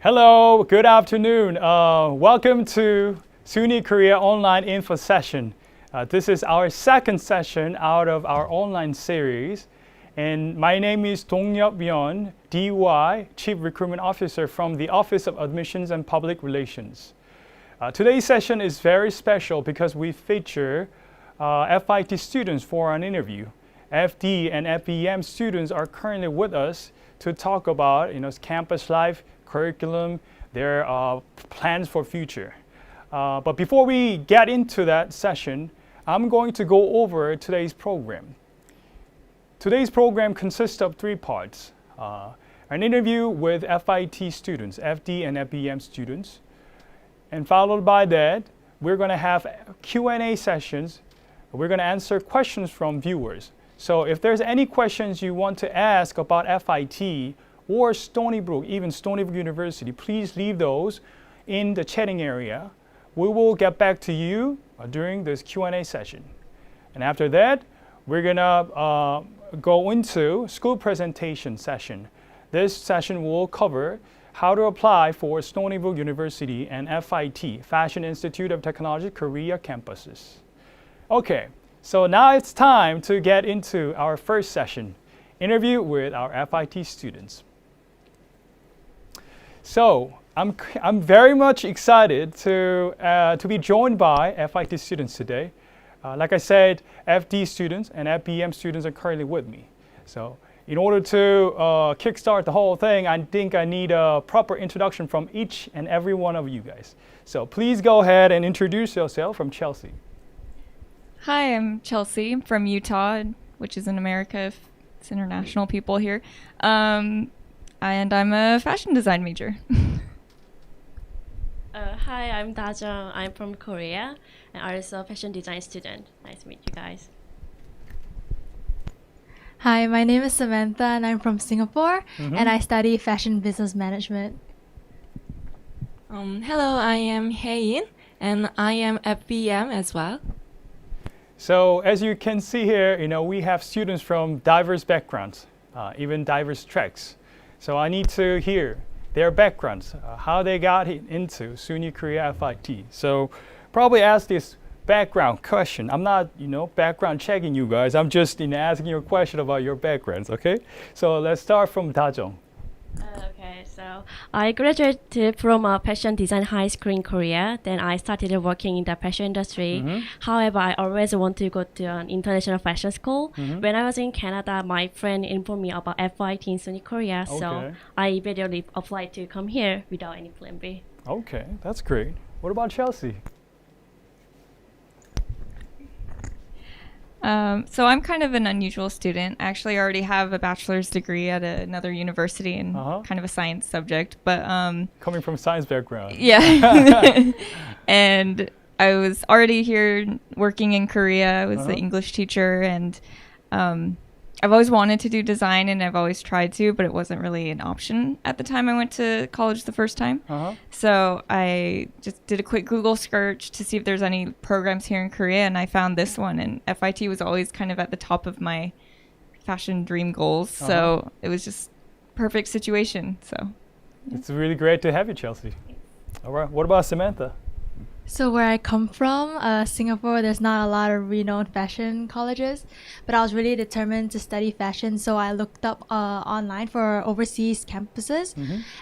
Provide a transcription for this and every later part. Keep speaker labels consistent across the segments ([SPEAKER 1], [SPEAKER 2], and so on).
[SPEAKER 1] Hello, good afternoon. Welcome to Suny Korea Online Info Session. This is our second session out of our online series. And my name is Fbm DY, Chief Recruitment Officer from the Office of Admissions and Public Relations. Today's session is very special because we feature FIT students for an interview. FD and Fbm students are currently with us to talk about campus life, curriculum, their plans for future. But before we get into that session, I'm going to go over today's program. Today's program consists of three parts. An interview with FIT students, FD and Fbm students. And followed by that, we're going to have Q&A sessions. We're going to answer questions from viewers. So if there's any questions you want to ask about FIT or Stony Brook, even Stony Brook University, please leave those in the chatting area. We will get back to you during this Q&A session. And after that, we're gonna go into school presentation session. This session will cover how to apply for Stony Brook University and FIT, Fashion Institute of Technology, Korea campuses. Okay, so now it's time to get into our first session, interview with our FIT students. So I'm very much excited to be joined by FIT students today. Like I said, FD students and Fbm students are currently with me. So in order to kickstart the whole thing, I think I need a proper introduction from each and every one of you guys. So please go ahead and introduce yourself. From Chelsea.
[SPEAKER 2] Hi, I'm Chelsea. I'm from Utah, which is in America, if it's international people here. And I'm a fashion design major.
[SPEAKER 3] Hi, I'm Dajong. I'm from Korea and also a fashion design student. Nice to meet you guys.
[SPEAKER 4] Hi, my name is Samantha and I'm from Singapore and I study fashion business management.
[SPEAKER 5] Hello, I am Haein and I am Fbm as well.
[SPEAKER 1] So as you can see here, we have students from diverse backgrounds, even diverse tracks. So I need to hear their backgrounds, how they got into SUNY Korea FIT. So probably ask this background question. I'm not, background checking you guys. I'm just asking you a question about your backgrounds, okay? So let's start from Dajong.
[SPEAKER 3] Okay, so I graduated from a fashion design high school in Korea. Then I started working in the fashion industry. However, I always want to go to an international fashion school. When I was in Canada, my friend informed me about FIT in SUNY Korea. Okay. So I immediately applied to come here without any plan B.
[SPEAKER 1] Okay, that's great. What about Chelsea?
[SPEAKER 2] So I'm kind of an unusual student. I actually already have a bachelor's degree at another university in kind of a science subject, but
[SPEAKER 1] coming from science background.
[SPEAKER 2] Yeah. And I was already here working in Korea. I was the English teacher, and I've always wanted to do design and I've always tried to, but it wasn't really an option at the time I went to college the first time. So I just did a quick Google search to see if there's any programs here in Korea, and I found this one, and FIT was always kind of at the top of my fashion dream goals. So it was just perfect situation. So
[SPEAKER 1] it's really great to have you, Chelsea. All right. What about Samantha?
[SPEAKER 4] So where I come from, Singapore, there's not a lot of renowned fashion colleges, but I was really determined to study fashion, so I looked up online for overseas campuses,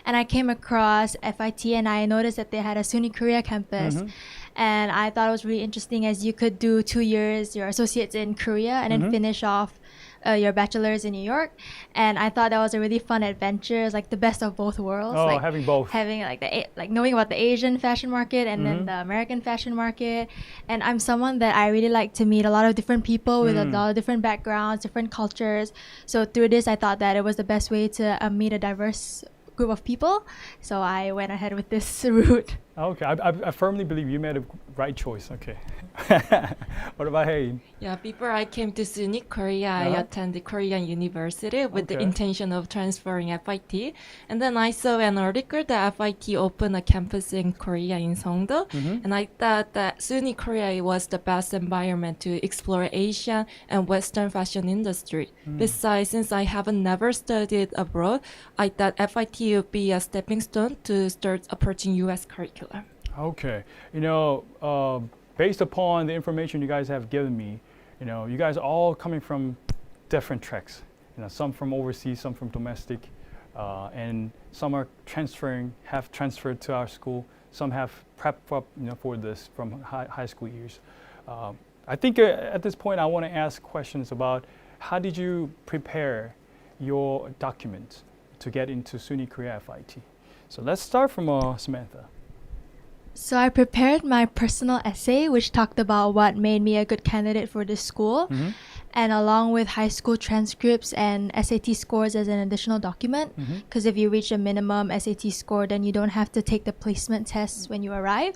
[SPEAKER 4] and I came across FIT, and I noticed that they had a Suny Korea campus, and I thought it was really interesting as you could do 2 years, your associates in Korea, and then finish off your bachelor's in New York, and I thought that was a really fun adventure. It's like the best of both worlds.
[SPEAKER 1] Oh,
[SPEAKER 4] like
[SPEAKER 1] having both.
[SPEAKER 4] Having like knowing about the Asian fashion market and then the American fashion market. And I'm someone that I really like to meet a lot of different people with a lot of different backgrounds, different cultures. So through this, I thought that it was the best way to meet a diverse group of people. So I went ahead with this route.
[SPEAKER 1] Okay, I firmly believe you made a right choice. Okay. What about Hae?
[SPEAKER 5] Yeah, before I came to Suny, Korea, I attended Korean University with the intention of transferring FIT. And then I saw an article that FIT opened a campus in Korea in Seoul. And I thought that Suny Korea was the best environment to explore Asian and Western fashion industry. Besides, since I haven't never studied abroad, I thought FIT would be a stepping stone to start approaching US curriculum.
[SPEAKER 1] Okay, you know, based upon the information you guys have given me, you know, you guys are all coming from different tracks. You know, some from overseas, some from domestic, and some are have transferred to our school. Some have prepped up, you know, for this from high school years. I think at this point, I want to ask questions about how did you prepare your documents to get into Suny Korea FIT? So let's start from Samantha.
[SPEAKER 4] So I prepared my personal essay, which talked about what made me a good candidate for this school, and along with high school transcripts and SAT scores as an additional document. Because if you reach a minimum SAT score, then you don't have to take the placement tests when you arrive.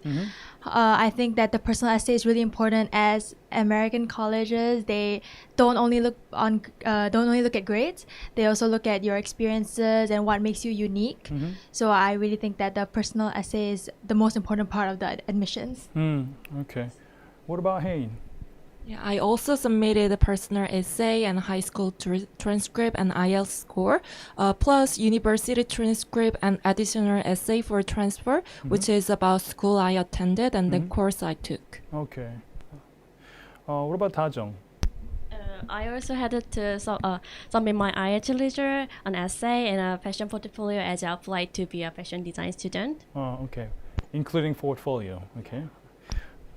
[SPEAKER 4] I think that the personal essay is really important, as American colleges, they don't only look at grades, they also look at your experiences and what makes you unique. So I really think that the personal essay is the most important part of the admissions.
[SPEAKER 1] Okay. What about Hae?
[SPEAKER 5] Yeah, I also submitted a personal essay and high school transcript and IELTS score, plus university transcript and additional essay for transfer, which is about school I attended and the course I took.
[SPEAKER 1] Okay. What about Tajong?
[SPEAKER 3] I also had to submit my IELTS literature, an essay, and a fashion portfolio as I applied to be a fashion design student.
[SPEAKER 1] Okay. Including portfolio. Okay.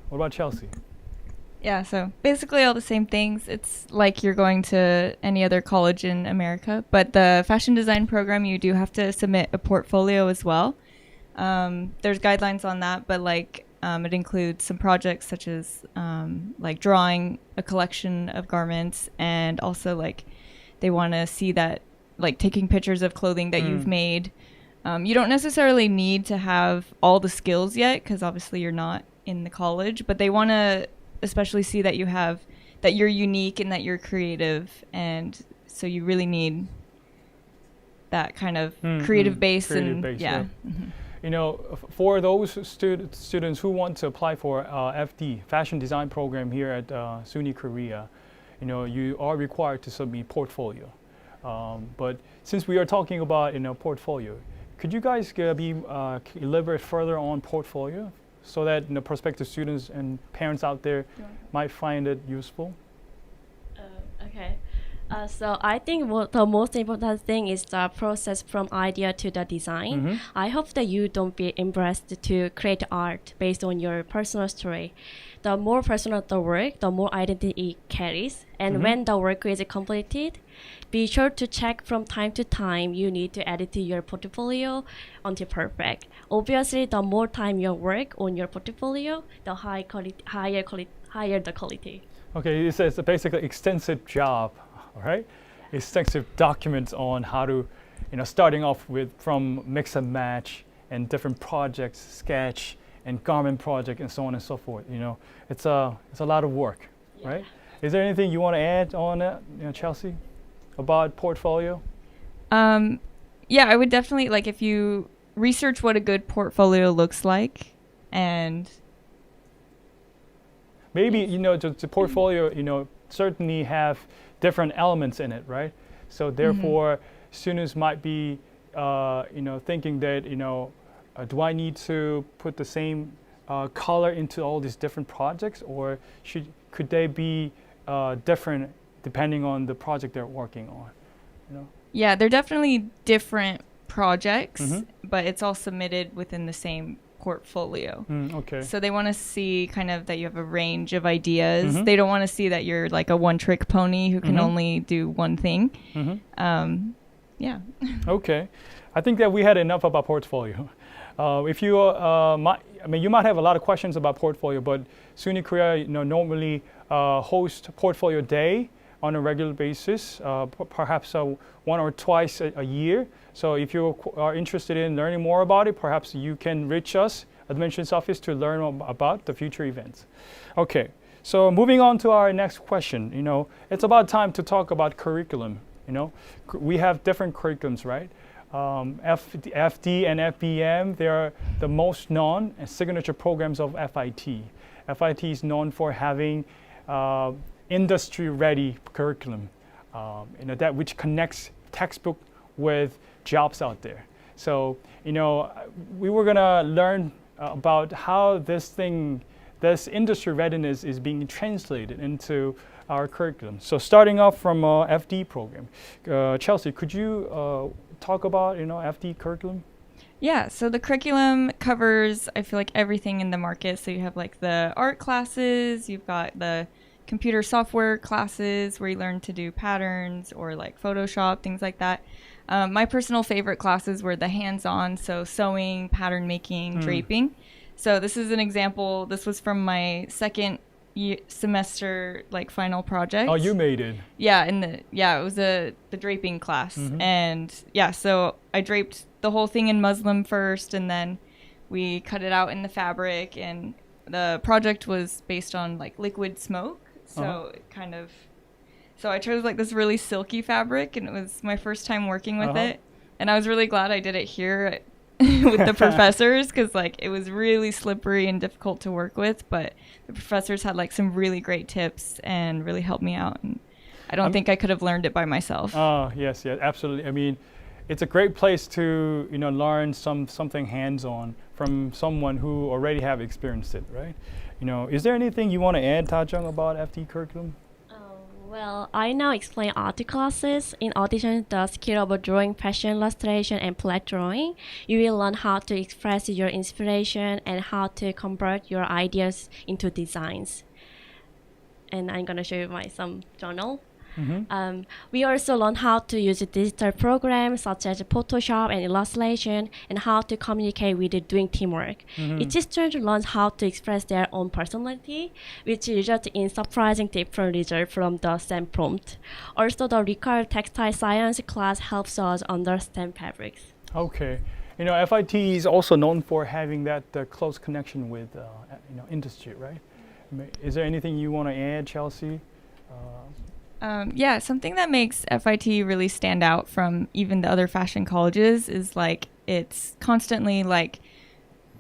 [SPEAKER 1] What about Chelsea?
[SPEAKER 2] yeah, so basically all the same things. It's like you're going to any other college in America, but the fashion design program, you do have to submit a portfolio as well. There's guidelines on that, but like it includes some projects such as like drawing a collection of garments, and also like they want to see that, like taking pictures of clothing that you've made. You don't necessarily need to have all the skills yet, because obviously you're not in the college, but they want to especially see that that you're unique and that you're creative, and so you really need that kind of creative base.
[SPEAKER 1] Yeah. You know, for those students who want to apply for FD, Fashion Design Program here at Suny Korea, you know, you are required to submit portfolio. But since we are talking about, portfolio, could you guys elaborate further on portfolio so that prospective students and parents out there might find it useful?
[SPEAKER 3] Okay. So I think the most important thing is the process from idea to the design. I hope that you don't be embarrassed to create art based on your personal story. The more personal the work, the more identity it carries. And when the work is completed, be sure to check from time to time. You need to edit your portfolio until perfect. Obviously, the more time you work on your portfolio, the higher the quality.
[SPEAKER 1] Okay, it's a basically extensive job. All right, extensive documents on how to, starting off from mix and match and different projects, sketch and garment project and so on and so forth. It's a lot of work, right? Is there anything you want to add on that, Chelsea, about portfolio?
[SPEAKER 2] Yeah, I would definitely, like, if you research what a good portfolio looks like, and
[SPEAKER 1] maybe, the portfolio, certainly have different elements in it, right? So therefore, students might be, thinking that, do I need to put the same color into all these different projects, or could they be different depending on the project they're working on?
[SPEAKER 2] Yeah, they're definitely different projects, but it's all submitted within the same portfolio.
[SPEAKER 1] Okay.
[SPEAKER 2] So they want to see kind of that you have a range of ideas. They don't want to see that you're like a one-trick pony who can only do one thing. Yeah.
[SPEAKER 1] Okay. I think that we had enough about portfolio. If you, you might have a lot of questions about portfolio, but SUNY Korea, normally host Portfolio Day on a regular basis, perhaps one or twice a year. So if you are interested in learning more about it, perhaps you can reach us, admissions office, to learn about the future events. Okay, so moving on to our next question. It's about time to talk about curriculum. We have different curriculums, right? FD and FBM, they are the most known and signature programs of FIT. FIT is known for having industry-ready curriculum, that which connects textbook with jobs out there. So, we were gonna learn about how this industry readiness is being translated into our curriculum. So starting off from FD program, Chelsea, could you talk about, FD curriculum?
[SPEAKER 2] Yeah, so the curriculum covers, I feel like, everything in the market. So you have like the art classes, you've got the computer software classes where you learn to do patterns or like Photoshop, things like that. My personal favorite classes were the hands-on, so sewing, pattern making, draping. So this is an example. This was from my second semester, like, final project.
[SPEAKER 1] Oh, you made it.
[SPEAKER 2] Yeah, it was the draping class. And yeah, so I draped the whole thing in muslin first, and then we cut it out in the fabric, and the project was based on like liquid smoke. So so I chose like this really silky fabric, and it was my first time working with it. And I was really glad I did it here with the professors, because like it was really slippery and difficult to work with, but the professors had like some really great tips and really helped me out. And I don't think I could have learned it by myself.
[SPEAKER 1] Oh, yes, absolutely. I mean, it's a great place to learn something hands-on from someone who already have experienced it, right? Is there anything you want to add, Ta-jung, about FD curriculum?
[SPEAKER 3] Well, I now explain art classes. In addition to the skill of drawing, fashion illustration, and plate drawing, you will learn how to express your inspiration and how to convert your ideas into designs. And I'm going to show you some journal. We also learn how to use digital programs such as Photoshop and illustration, and how to communicate with doing teamwork. Each student learns how to express their own personality, which results in surprising different results from the same prompt. Also, the required textile science class helps us understand fabrics.
[SPEAKER 1] Okay. FIT is also known for having that close connection with industry, right? Is there anything you want to add, Chelsea?
[SPEAKER 2] Yeah, something that makes FIT really stand out from even the other fashion colleges is like it's constantly like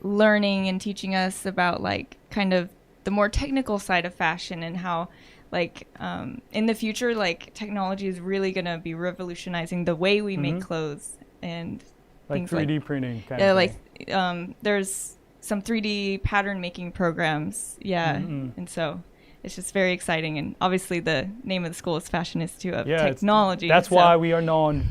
[SPEAKER 2] learning and teaching us about like kind of the more technical side of fashion, and how like in the future like technology is really going to be revolutionizing the way we make clothes and
[SPEAKER 1] like
[SPEAKER 2] things
[SPEAKER 1] 3D
[SPEAKER 2] like
[SPEAKER 1] printing kind of thing.
[SPEAKER 2] Like there's some 3D pattern making programs, and so it's just very exciting. And obviously the name of the school is Fashion Institute of Technology.
[SPEAKER 1] That's why we are known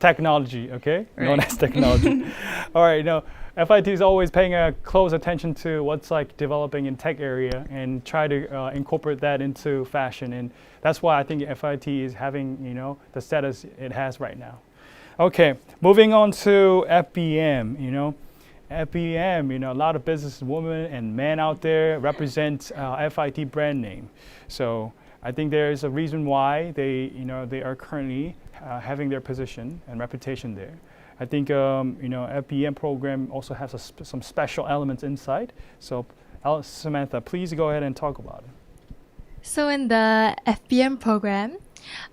[SPEAKER 1] technology, okay?
[SPEAKER 2] Right.
[SPEAKER 1] Known as technology. All right, FIT is always paying a close attention to what's like developing in tech area and try to incorporate that into fashion. And that's why I think FIT is having, the status it has right now. Okay, moving on to FBM, FBM, a lot of businesswomen and men out there represent FIT brand name. So I think there is a reason why they are currently having their position and reputation there. I think FBM program also has some special elements inside. So Samantha, please go ahead and talk about it.
[SPEAKER 4] So in the FBM program,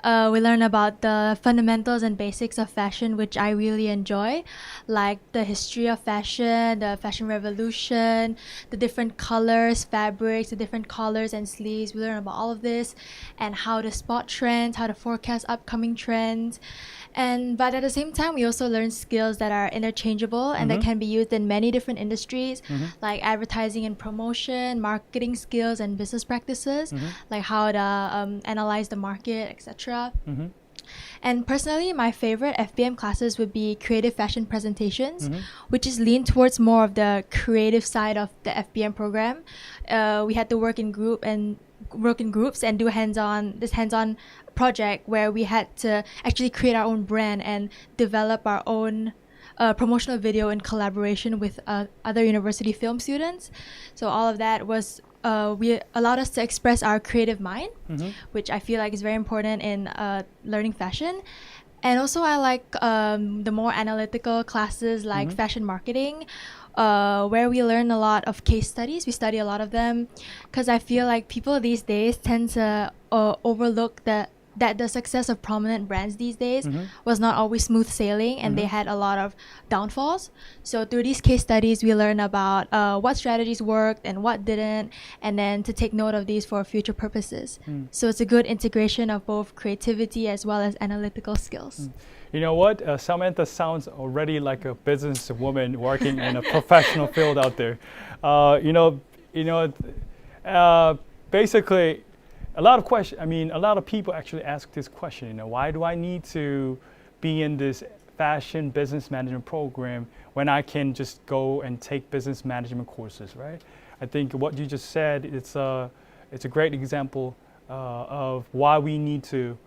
[SPEAKER 4] we learn about the fundamentals and basics of fashion, which I really enjoy, like the history of fashion, the fashion revolution, the different colors, fabrics, the different collars and sleeves. We learn about all of this and how to spot trends, how to forecast upcoming trends. But at the same time, we also learn skills that are interchangeable and that can be used in many different industries, like advertising and promotion, marketing skills, and business practices, like how to analyze the market, etc. And personally, my favorite FBM classes would be creative fashion presentations, which is leaned towards more of the creative side of the FBM program. We had to work in groups and do hands-on project where we had to actually create our own brand and develop our own promotional video in collaboration with other university film students. So all of that was we allowed us to express our creative mind, which I feel like is very important in learning fashion. And also I like the more analytical classes like fashion marketing, where we learn a lot of case studies. We study a lot of them because I feel like people these days tend to overlook that the success of prominent brands these days was not always smooth sailing, and they had a lot of downfalls. So through these case studies, we learn about what strategies worked and what didn't, and then to take note of these for future purposes. So it's a good integration of both creativity as well as analytical skills.
[SPEAKER 1] You know what? Samantha sounds already like a businesswoman working in a professional field out there. Basically, a lot of people actually ask this question, why do I need to be in this fashion business management program when I can just go and take business management courses, right? I think what you just said, it's a great example of why we need to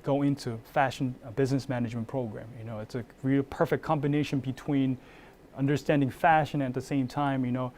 [SPEAKER 1] go into fashion business management program. It's a real perfect combination between understanding fashion and at the same time,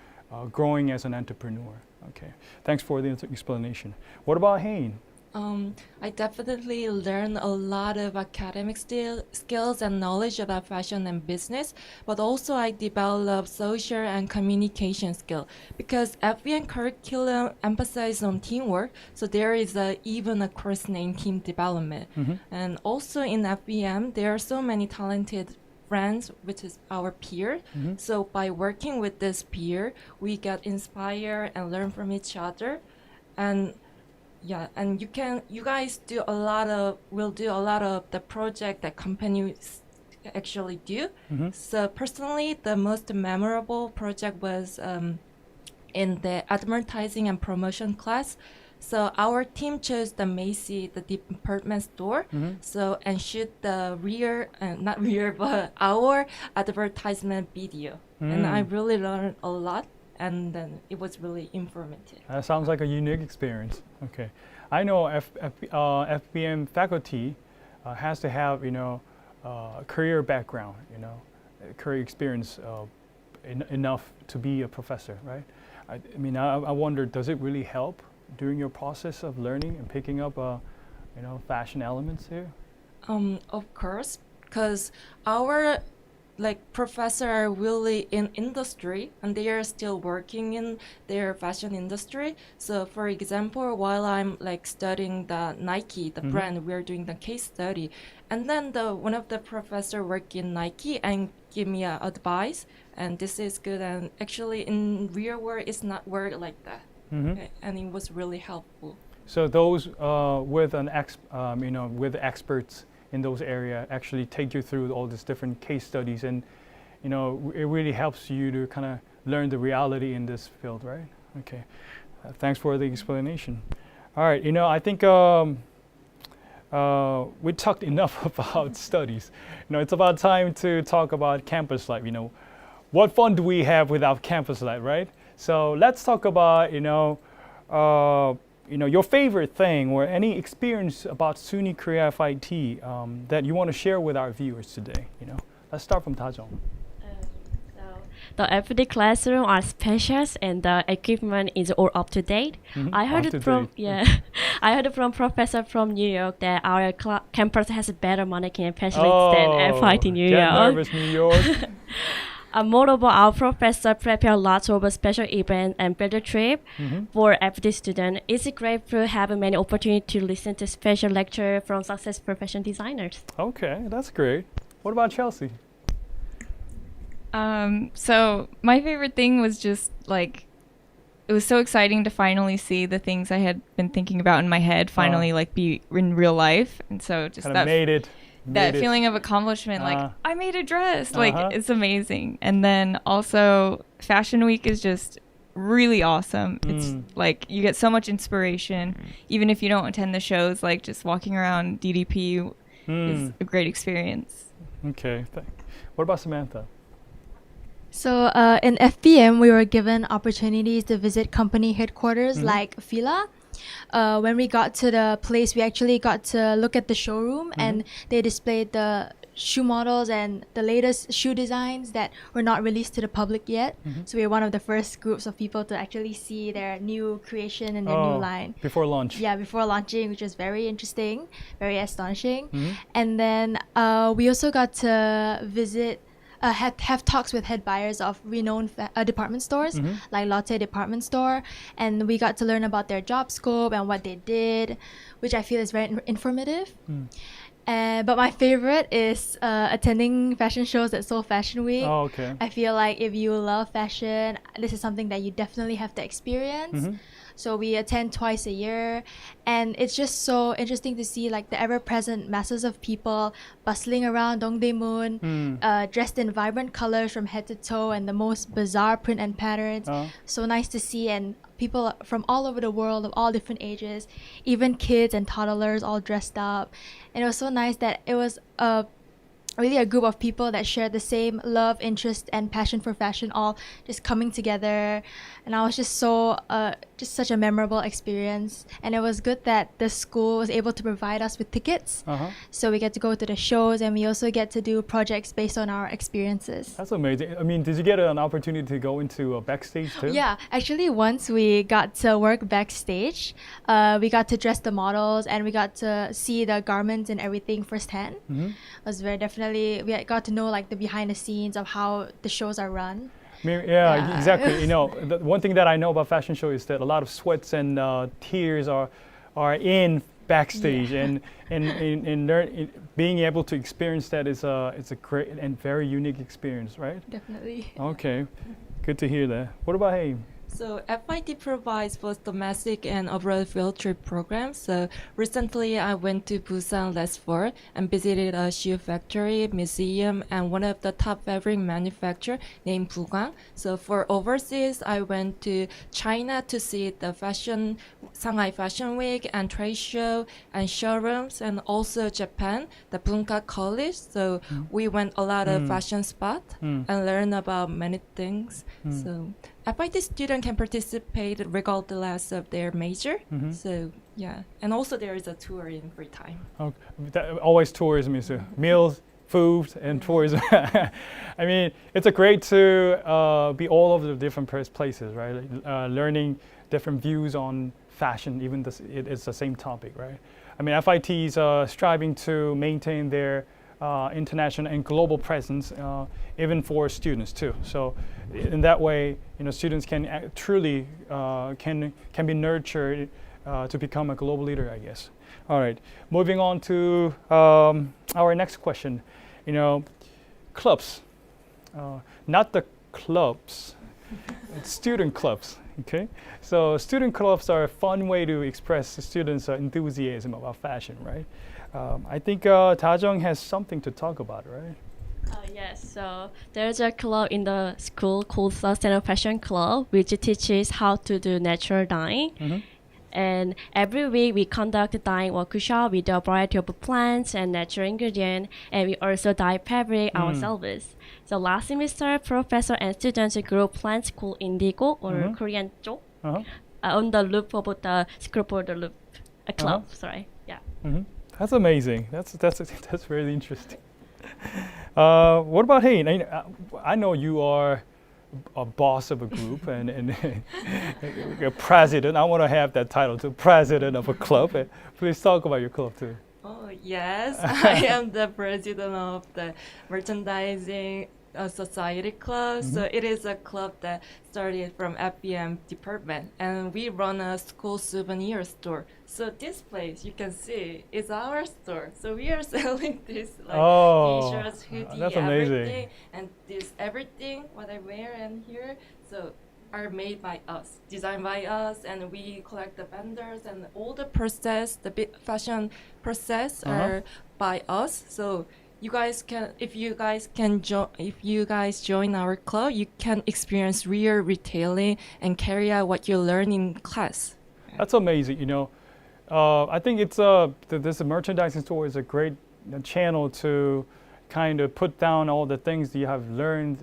[SPEAKER 1] growing as an entrepreneur. Okay, thanks for the explanation. What about Hayne?
[SPEAKER 5] I definitely learned a lot of academic skills and knowledge about fashion and business, but also I developed social and communication skill because FBM curriculum emphasizes on teamwork, so there is even a course named team development. And also in FBM, there are so many talented friends, which is our peer. So by working with this peer, we get inspired and learn from each other. And you guys will do a lot of the project that companies actually do. So personally, the most memorable project was in the advertising and promotion class. So our team chose the Macy, the department store, and shoot the but our advertisement video. And I really learned a lot, and then it was really informative.
[SPEAKER 1] That sounds like a unique experience. Okay, I know FBM faculty has to have career background, career experience enough to be a professor, right? I wonder, does it really help during your process of learning and picking up, fashion elements here?
[SPEAKER 5] Of course, because our professors are really in industry and they are still working in their fashion industry. So for example, while I'm studying the Nike, the brand, we're doing the case study, and then one of the professor work in Nike and give me advice, and this is good, and actually in real world it's not work like that. And it was really helpful.
[SPEAKER 1] So those with experts in those areas actually take you through all these different case studies, and it really helps you to kind of learn the reality in this field, right? Okay, thanks for the explanation. All right, I think we talked enough about studies. It's about time to talk about campus life. What fun do we have without campus life, right? So let's talk about your favorite thing or any experience about Suny Korea FIT that you want to share with our viewers today. Let's start from Tajong.
[SPEAKER 3] The everyday classroom are spacious and the equipment is all up to date. I heard it from I heard from professor from New York that our campus has better mannequin specialists than FIT New York.
[SPEAKER 1] Get nervous, New York.
[SPEAKER 3] Moreover, our professor prepare lots of special events and field trip for every student. It's great to have many opportunities to listen to special lecture from successful fashion designers.
[SPEAKER 1] Okay, that's great. What about Chelsea?
[SPEAKER 2] So my favorite thing was just like, it was so exciting to finally see the things I had been thinking about in my head finally like be in real life, and so just
[SPEAKER 1] Kind of
[SPEAKER 2] that feeling of accomplishment, like I made a dress, like it's amazing. And then also Fashion Week is just really awesome. It's like you get so much inspiration, even if you don't attend the shows. Like just walking around DDP is a great experience.
[SPEAKER 1] Okay, what about Samantha?
[SPEAKER 4] So in FBM, we were given opportunities to visit company headquarters like Fila. When we got to the place, we actually got to look at the showroom, and they displayed the shoe models and the latest shoe designs that were not released to the public yet. So we were one of the first groups of people to actually see their new creation and their new line.
[SPEAKER 1] Before launch.
[SPEAKER 4] Yeah, before launching, which was very interesting, very astonishing. And then we also got to visit have talks with head buyers of renowned department stores like Lotte Department Store, and we got to learn about their job scope and what they did, which I feel is very informative. But my favorite is attending fashion shows at Seoul Fashion Week.
[SPEAKER 1] Oh, okay.
[SPEAKER 4] I feel like if you love fashion, this is something that you definitely have to experience. So we attend twice a year, and it's just so interesting to see like the ever-present masses of people bustling around Dongdaemun, dressed in vibrant colors from head to toe and the most bizarre print and patterns. So nice to see, and people from all over the world of all different ages, even kids and toddlers all dressed up. And it was so nice that it was really a group of people that shared the same love, interest, and passion for fashion, all just coming together. And I was just just such a memorable experience. And it was good that the school was able to provide us with tickets. So we get to go to the shows, and we also get to do projects based on our experiences.
[SPEAKER 1] That's amazing. I mean, did you get an opportunity to go into a backstage too?
[SPEAKER 4] Yeah, actually once we got to work backstage, we got to dress the models, and we got to see the garments and everything firsthand. It was we got to know like the behind the scenes of how the shows are run.
[SPEAKER 1] Yeah, exactly. You know, the one thing that I know about fashion show is that a lot of sweats and tears are in backstage, and being able to experience that is it's a great and very unique experience, right?
[SPEAKER 4] Definitely.
[SPEAKER 1] Okay, good to hear that. What about Haim?
[SPEAKER 5] So FIT provides both domestic and abroad field trip programs. So recently I went to Busan last fall and visited a shoe factory, museum, and one of the top fabric manufacturer named Bugang. So for overseas, I went to China to see the Shanghai Fashion Week and trade show and showrooms, and also Japan, the Bunka College. So we went a lot of fashion spots and learned about many things. So FIT student can participate regardless of their major. So yeah, and also there is a tour in free time.
[SPEAKER 1] Okay. Always tourism is meals, food, and tourism. I mean, it's a great to be all over the different places, right? Learning different views on fashion, even it's the same topic, right? I mean, FIT is striving to maintain their international and global presence, even for students too. So, in that way, you know, students can truly can be nurtured to become a global leader, I guess. All right, moving on to our next question. You know, clubs, not the clubs, it's student clubs. Okay, so student clubs are a fun way to express the students' enthusiasm about fashion, right? I think Tajong has something to talk about, right?
[SPEAKER 3] Yes, so there's a club in the school called Sustainable Fashion Club, which teaches how to do natural dyeing. And every week we conduct a dyeing workshop with a variety of plants and natural ingredients, and we also dye fabric ourselves. So last semester, professor and students grew plants called indigo or Korean chok on the loop of the school for the loop club. Sorry, yeah.
[SPEAKER 1] That's amazing. That's really interesting. What about Hain? I know you are a boss of a group and a president. I want to have that title too, president of a club. Please talk about your club too.
[SPEAKER 5] Oh yes, I am the president of the merchandising a society club. So it is a club that started from Fbm department, and we run a school souvenir store. So this place you can see is our store. So we are selling this t-shirts, hoodie,
[SPEAKER 1] that's amazing.
[SPEAKER 5] everything, and this everything what I wear and here. So are made by us, designed by us, and we collect the vendors and all the process, the fashion process are by us. So you guys can, if you guys join our club, you can experience real retailing and carry out what you learn in class.
[SPEAKER 1] That's amazing. I think it's this merchandising store is a great channel to kind of put down all the things that you have learned,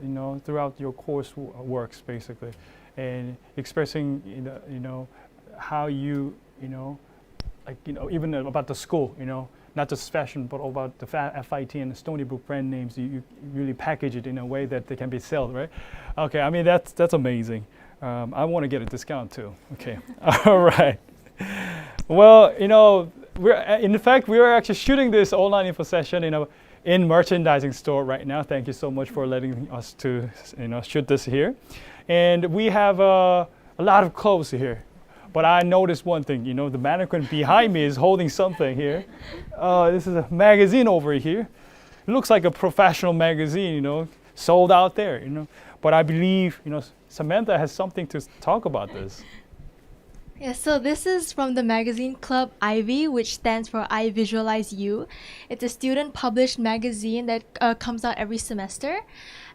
[SPEAKER 1] throughout your course works, basically, and expressing, how you, even about the school, not just fashion, but about the FIT and the Stony Brook brand names. You really package it in a way that they can be sold, right? Okay, I mean that's amazing. I want to get a discount too. Okay, all right. Well, we are actually shooting this online info session in merchandising store right now. Thank you so much for letting us to shoot this here, and we have a lot of clothes here. But I noticed one thing, the mannequin behind me is holding something here. This is a magazine over here. It looks like a professional magazine, sold out there, But I believe, Samantha has something to talk about this.
[SPEAKER 4] Yeah, so this is from the magazine club Ivy, which stands for I Visualize You. It's a student-published magazine that comes out every semester.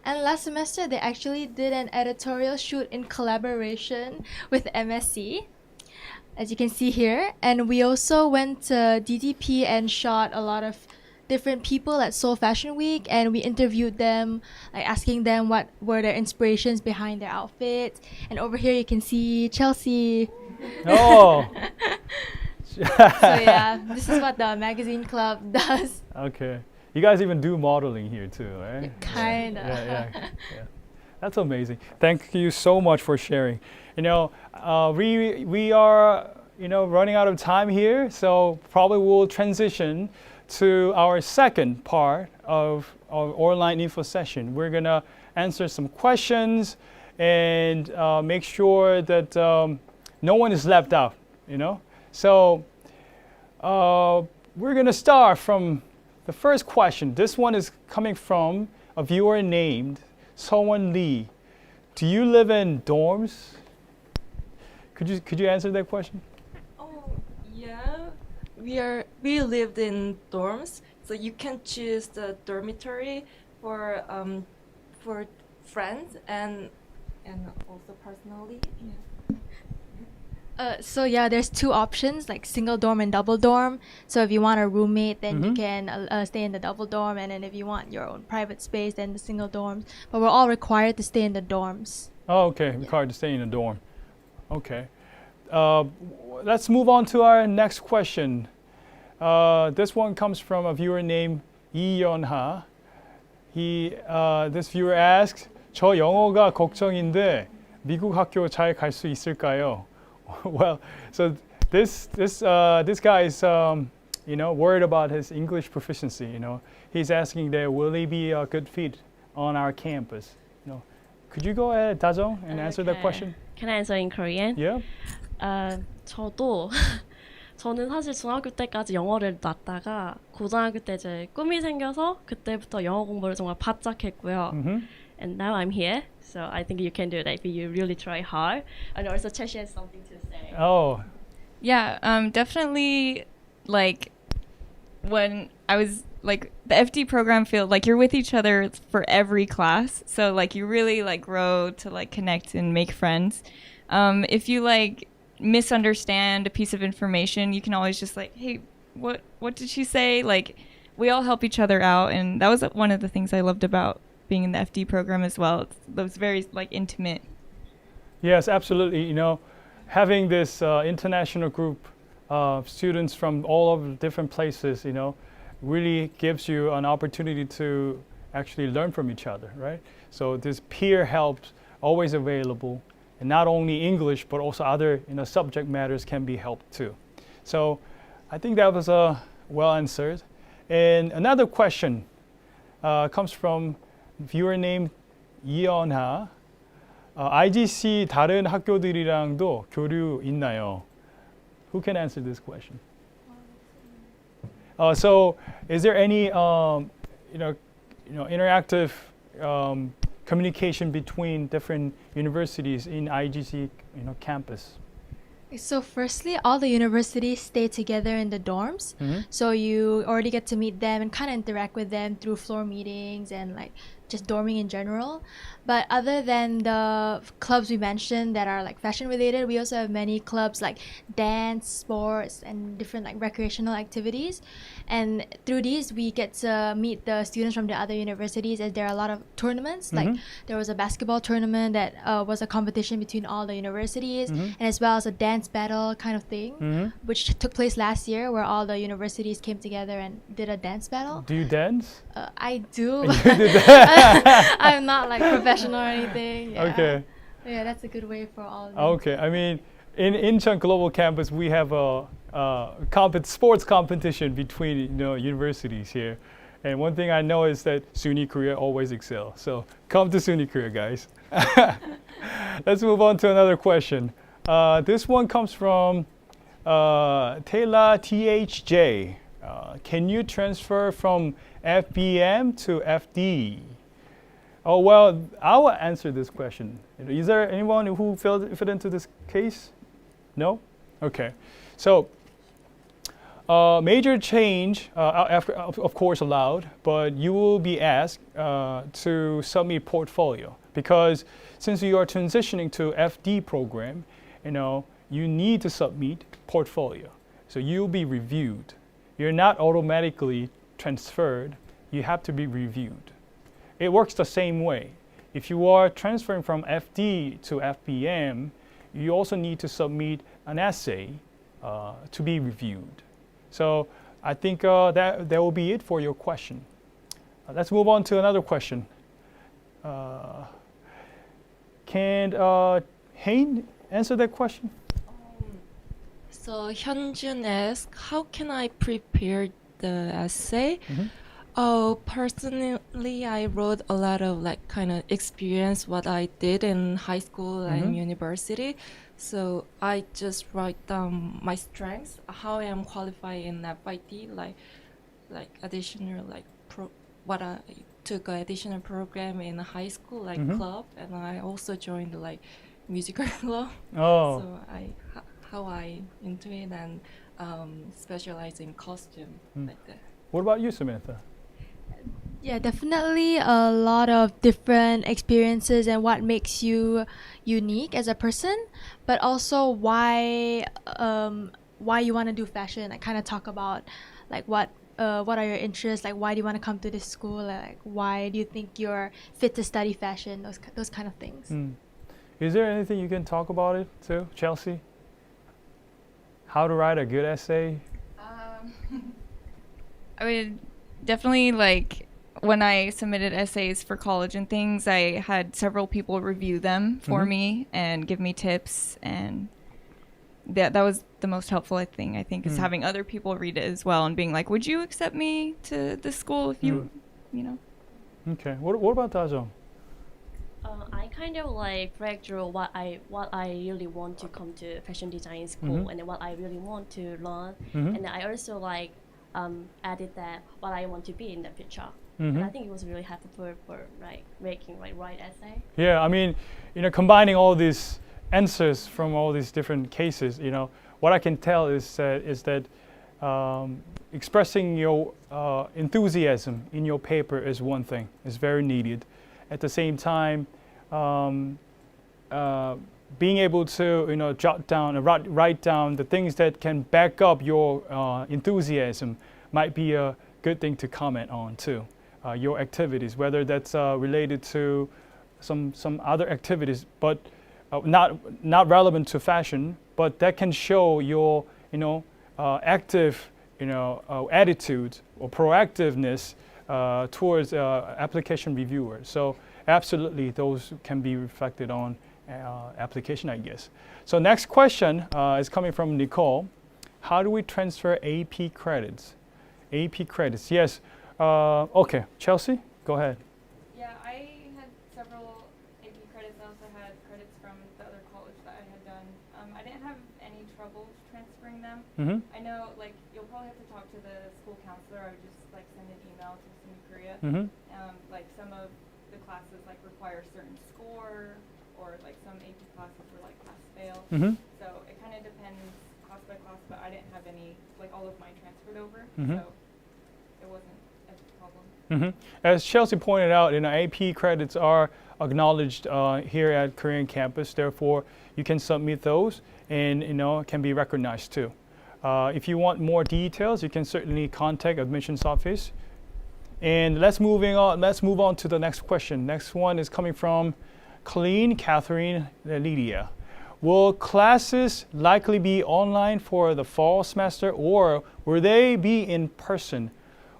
[SPEAKER 4] And last semester, they actually did an editorial shoot in collaboration with MSc, as you can see here. And we also went to DTP and shot a lot of different people at Seoul Fashion Week, and we interviewed them, asking them what were their inspirations behind their outfits. And over here, you can see Chelsea.
[SPEAKER 1] Oh.
[SPEAKER 4] So yeah, this is what the magazine club does.
[SPEAKER 1] Okay. You guys even do modeling here too, right?
[SPEAKER 4] Kinda.
[SPEAKER 1] Yeah. That's amazing. Thank you so much for sharing. We are running out of time here, so probably we'll transition to our second part of our online info session. We're gonna answer some questions and make sure that no one is left out. So we're gonna start from the first question. This one is coming from a viewer named Someone Lee. Do you live in dorms? Could you answer that question?
[SPEAKER 5] Oh yeah, we lived in dorms, so you can choose the dormitory for friends and also personally. Yeah.
[SPEAKER 4] So yeah, there's two options, like single dorm and double dorm. So if you want a roommate, then you can stay in the double dorm, and then if you want your own private space, then the single dorms. But we're all required to stay in the dorms.
[SPEAKER 1] Oh, okay. Required to stay in a dorm. Okay. Let's move on to our next question. This one comes from a viewer named Lee Yeon-ha. This viewer asks, 저 영어가 걱정인데 미국 학교 잘 갈 수 있을까요? Well, so this guy is worried about his English proficiency. He's asking that will he be a good fit on our campus? Could you go ahead, Dajong, and answer that question?
[SPEAKER 3] Can I answer in Korean?
[SPEAKER 1] Yeah.
[SPEAKER 3] 저는 사실 중학교 때까지 영어를 놨다가 고등학교 때 이제 꿈이 생겨서 그때부터 영어 공부를 정말 바짝 했고요. And now I'm here, so I think you can do it if you really try hard. And also, Cheshi has something to say.
[SPEAKER 1] Oh.
[SPEAKER 2] Yeah, definitely, when I was, the FD program feel like you're with each other for every class. So, you really, grow to, connect and make friends. If you, misunderstand a piece of information, you can always just, hey, what did she say? We all help each other out, and that was one of the things I loved about being in the FD program as well. It was very intimate.
[SPEAKER 1] Yes, absolutely. Having this international group of students from all over different places, really gives you an opportunity to actually learn from each other, right? So this peer help always available, and not only English but also other subject matters can be helped too. So I think that was well answered. And another question comes from viewer named 이연하. IGC 다른 학교들이랑도 교류 있나요? Who can answer this question? So, is there any interactive communication between different universities in IGC campus?
[SPEAKER 4] So firstly, all the universities stay together in the dorms. So you already get to meet them and kind of interact with them through floor meetings and like just dorming in general. But other than the clubs we mentioned that are like fashion related, we also have many clubs like dance, sports, and different like recreational activities. And through these, we get to meet the students from the other universities, as there are a lot of tournaments. Like there was a basketball tournament that was a competition between all the universities, and as well as a dance battle kind of thing, which took place last year, where all the universities came together and did a dance battle.
[SPEAKER 1] Do you dance?
[SPEAKER 4] I do.
[SPEAKER 1] You do that?
[SPEAKER 4] I'm not like professional or anything. Yeah.
[SPEAKER 1] Okay.
[SPEAKER 4] Yeah, that's a good way for all of them.
[SPEAKER 1] Okay. I mean, in Incheon Global Campus, we have a sports competition between universities here, and one thing I know is that Suny Korea always excel. So come to Suny Korea, guys. Let's move on to another question. This one comes from Taylor THJ. Can you transfer from FBM to FD? Oh, well, I will answer this question. Is there anyone who fit into this case? No? Okay. So, major change, of course, allowed, but you will be asked to submit portfolio, because since you are transitioning to FD program, you need to submit portfolio. So you'll be reviewed. You're not automatically transferred. You have to be reviewed. It works the same way. If you are transferring from FD to FBM, you also need to submit an essay to be reviewed. So I think that will be it for your question. Let's move on to another question. Can Hein answer that question?
[SPEAKER 5] So Hyunjun asks, how can I prepare the essay? Oh, personally, I wrote a lot of like kind of experience what I did in high school and university. So I just write down my strengths, how I am qualified in FIT, like additional what I took an additional program in high school, like club, and I also joined like musical club.
[SPEAKER 1] Oh.
[SPEAKER 5] So how I into it and specialize in costume like that.
[SPEAKER 1] What about you, Samantha?
[SPEAKER 4] Yeah, definitely a lot of different experiences and what makes you unique as a person, but also why you want to do fashion. I kind of talk about like what are your interests, like why do you want to come to this school, like why do you think you're fit to study fashion, those kind of things.
[SPEAKER 1] Is there anything you can talk about it too, Chelsea? How to write a good essay?
[SPEAKER 2] I would definitely, like, when I submitted essays for college and things, I had several people review them for me and give me tips, and that was the most helpful thing, I think, is having other people read it as well and being like, would you accept me to this school if you know?
[SPEAKER 1] Okay. What about Dajong?
[SPEAKER 3] I kind of like break through what I really want to come to fashion design school and then what I really want to learn, and then I also like added that what I want to be in the future. And I think it was really helpful for like making like right essay.
[SPEAKER 1] Yeah, I mean, combining all these answers from all these different cases, what I can tell is that expressing your enthusiasm in your paper is one thing, is very needed. At the same time, being able to jot down and write down the things that can back up your enthusiasm might be a good thing to comment on too. Your activities, whether that's related to some other activities, but not relevant to fashion, but that can show your active attitude or proactiveness towards application reviewers. So absolutely, those can be reflected on application, I guess. So next question is coming from Nicole. How do we transfer AP credits? AP credits, yes. Okay, Chelsea, go ahead.
[SPEAKER 2] Yeah,
[SPEAKER 1] Mm-hmm.
[SPEAKER 2] I know, like, you'll probably have to talk to the school counselor. I would just, like, send an email to Suny Korea.
[SPEAKER 1] Mm-hmm.
[SPEAKER 2] Like, some of the classes, like, require a certain score, or, like, some AP classes were, like, pass-fail.
[SPEAKER 1] Mm-hmm.
[SPEAKER 2] So it kind of depends class by class, but I didn't have any, like, all of mine transferred over,
[SPEAKER 1] Mm-hmm.
[SPEAKER 2] so it wasn't a problem.
[SPEAKER 1] Mm-hmm. As Chelsea pointed out, AP credits are acknowledged here at Korean campus. Therefore, you can submit those, and can be recognized too. If you want more details, you can certainly contact admissions office. And let's move on to the next question. Next one is coming from Colleen, Catherine, and Lydia. Will classes likely be online for the fall semester, or will they be in person?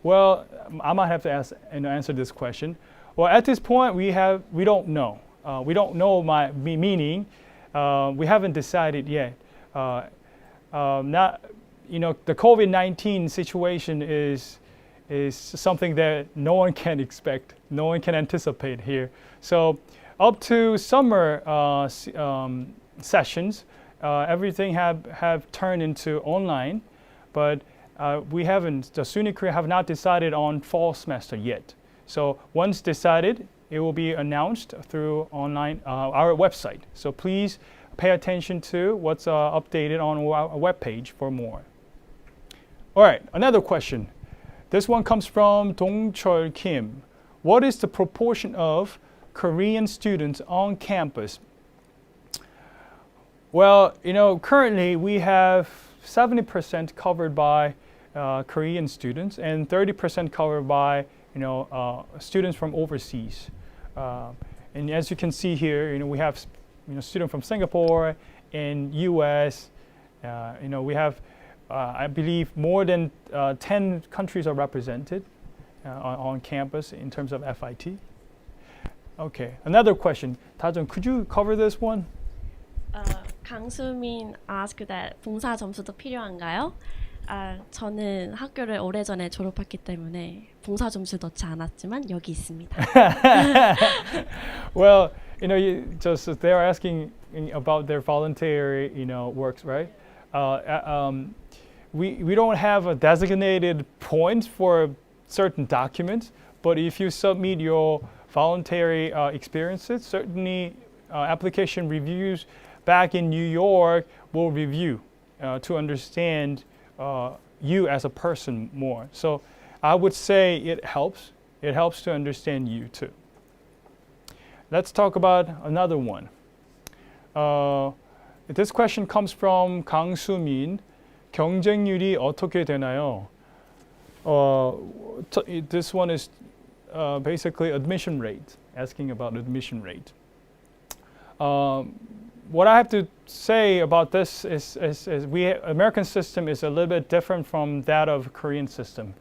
[SPEAKER 1] Well, I might have to answer this question. Well, at this point, we don't know. We don't know meaning. We haven't decided yet. The COVID-19 situation is something that no one can expect, no one can anticipate here. So, up to summer sessions, everything have turned into online, but the Suny Korea have not decided on fall semester yet. So once decided, it will be announced through online our website. So please pay attention to what's updated on our webpage for more. All right, another question. This one comes from Dongchul Kim. What is the proportion of Korean students on campus? Well, currently we have 70% covered by Korean students and 30% covered by students from overseas. And as you can see here, we have students from Singapore and U.S. We have, I believe, more than 10 countries are represented on campus in terms of FIT. Okay, another question. Tajun, could you cover this one?
[SPEAKER 3] 강수민 asked that 봉사 점수도 필요한가요? 저는 학교를 오래전에 졸업했기 때문에 봉사 점수 넣지 않았지만 여기 있습니다.
[SPEAKER 1] Well, they're asking about their voluntary, works, right? We don't have a designated point for certain documents, but if you submit your voluntary experiences, certainly application reviews back in New York will review to understand you as a person more. So I would say it helps. It helps to understand you too. Let's talk about another one. This question comes from 강수민. 경쟁률이 어떻게 되나요? This one is basically admission rate, asking about admission rate. What I have to say about this is American system is a little bit different from that of Korean system,